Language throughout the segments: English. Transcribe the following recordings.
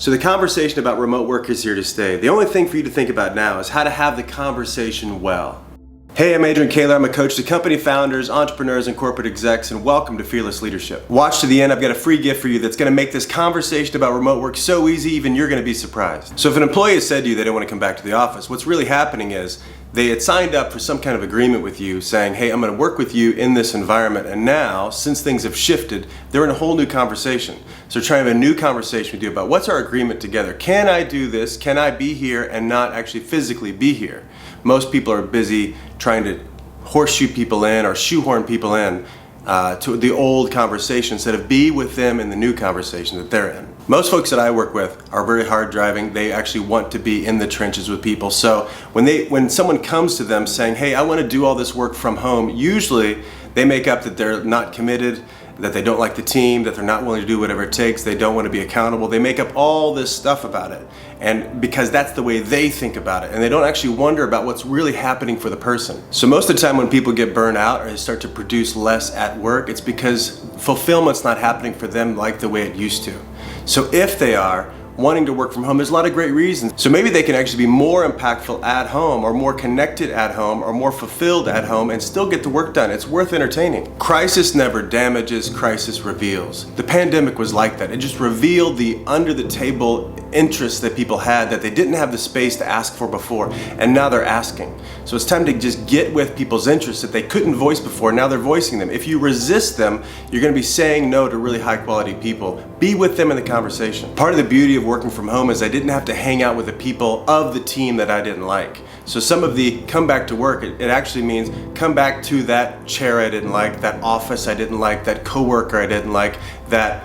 So the conversation about remote work is here to stay. The only thing for you to think about now is how to have the conversation well. Hey, I'm Adrian Kaler. I'm a coach to company founders, entrepreneurs, and corporate execs, and welcome to Fearless Leadership. Watch to the end. I've got a free gift for you that's going to make this conversation about remote work so easy, even you're going to be surprised. So if an employee has said to you they don't want to come back to the office, what's really happening is they had signed up for some kind of agreement with you saying, hey, I'm going to work with you in this environment. And now, since things have shifted, they're in a whole new conversation. So trying to have a new conversation with you about what's our agreement together. Can I do this? Can I be here and not actually physically be here? Most people are busy trying to horseshoe people in or shoehorn people in to the old conversation instead of be with them in the new conversation that they're in. Most folks that I work with are very hard driving. They actually want to be in the trenches with people. So when someone comes to them saying, hey, I want to do all this work from home, usually they make up that they're not committed, that they don't like the team, that they're not willing to do whatever it takes, they don't want to be accountable. They make up all this stuff about it, and because that's the way they think about it, and they don't actually wonder about what's really happening for the person. So most of the time when people get burned out or they start to produce less at work, it's because fulfillment's not happening for them like the way it used to. So if they are wanting to work from home, there's a lot of great reasons. So maybe they can actually be more impactful at home, or more connected at home, or more fulfilled at home, and still get the work done. It's worth entertaining. Crisis never damages, crisis reveals. The pandemic was like that. It just revealed the under the table interests that people had that they didn't have the space to ask for before, and now they're asking. So it's time to just get with people's interests that they couldn't voice before. Now they're voicing them. If you resist them, you're going to be saying no to really high quality people. Be with them in the conversation. Part of the beauty of working from home is I didn't have to hang out with the people of the team that I didn't like. So some of the come back to work, it actually means come back to that chair I didn't like, that office I didn't like, that coworker I didn't like, that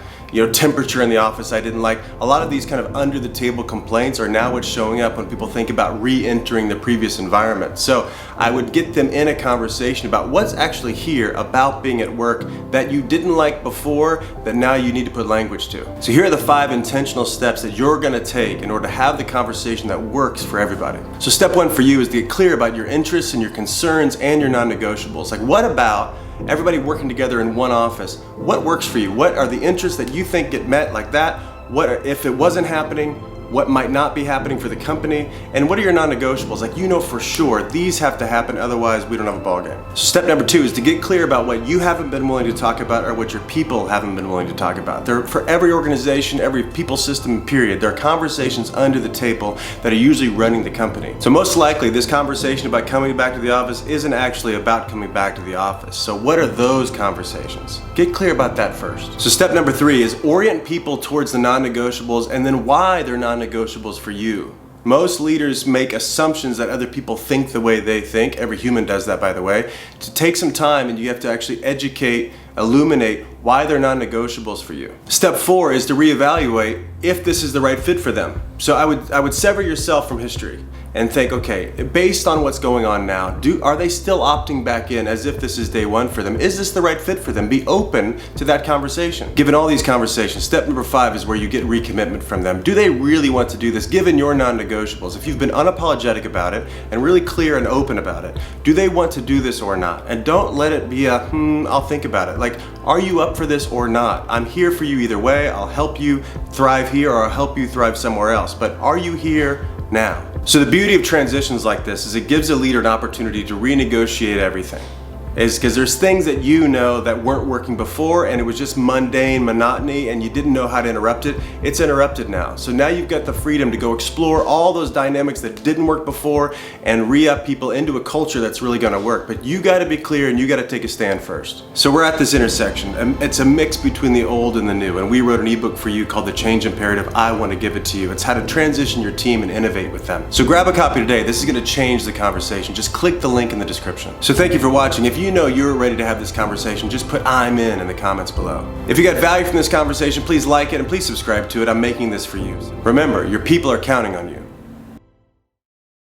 temperature in the office I didn't like. A lot of these kind of under the table complaints are now what's showing up when people think about re-entering the previous environment. So I would get them in a conversation about what's actually here about being at work that you didn't like before that now you need to put language to. So here are the 5 intentional steps that you're gonna take in order to have the conversation that works for everybody. So step 1 for you is to get clear about your interests and your concerns and your non-negotiables. Like, what about everybody working together in one office? What works for you? What are the interests that you think get met like that? What if it wasn't happening? What might not be happening for the company? And what are your non-negotiables? Like, for sure these have to happen, otherwise we don't have a ball game. So step number 2 is to get clear about what you haven't been willing to talk about or what your people haven't been willing to talk about. For every organization, every people system, period, there are conversations under the table that are usually running the company. So most likely this conversation about coming back to the office isn't actually about coming back to the office. So what are those conversations? Get clear about that first. So step number 3 is orient people towards the non-negotiables and then why they're non-negotiables for you. Most leaders make assumptions that other people think the way they think. Every human does that, by the way. To take some time, and you have to actually educate, illuminate why they're non-negotiables for you. Step 4 is to reevaluate if this is the right fit for them. So I would sever yourself from history and think, okay, based on what's going on now, are they still opting back in as if this is day one for them? Is this the right fit for them? Be open to that conversation. Given all these conversations, step number 5 is where you get recommitment from them. Do they really want to do this? Given your non-negotiables, if you've been unapologetic about it and really clear and open about it, do they want to do this or not? And don't let it be a, I'll think about it. Like, are you up for this or not? I'm here for you either way. I'll help you thrive here or I'll help you thrive somewhere else. But are you here now? So the beauty of transitions like this is it gives a leader an opportunity to renegotiate everything. Is because there's things that that weren't working before and it was just mundane monotony and you didn't know how to interrupt it. It's interrupted now. So now you've got the freedom to go explore all those dynamics that didn't work before and re-up people into a culture that's really gonna work. But you gotta be clear and you gotta take a stand first. So we're at this intersection and it's a mix between the old and the new, and we wrote an ebook for you called The Change Imperative. I want to give it to you. It's how to transition your team and innovate with them. So grab a copy today. This is gonna change the conversation. Just click the link in the description. So thank you for watching. If you know you're ready to have this conversation, just put I'm in the comments below. If you got value from this conversation, please like it and please subscribe to it. I'm making this for you. Remember, your people are counting on you.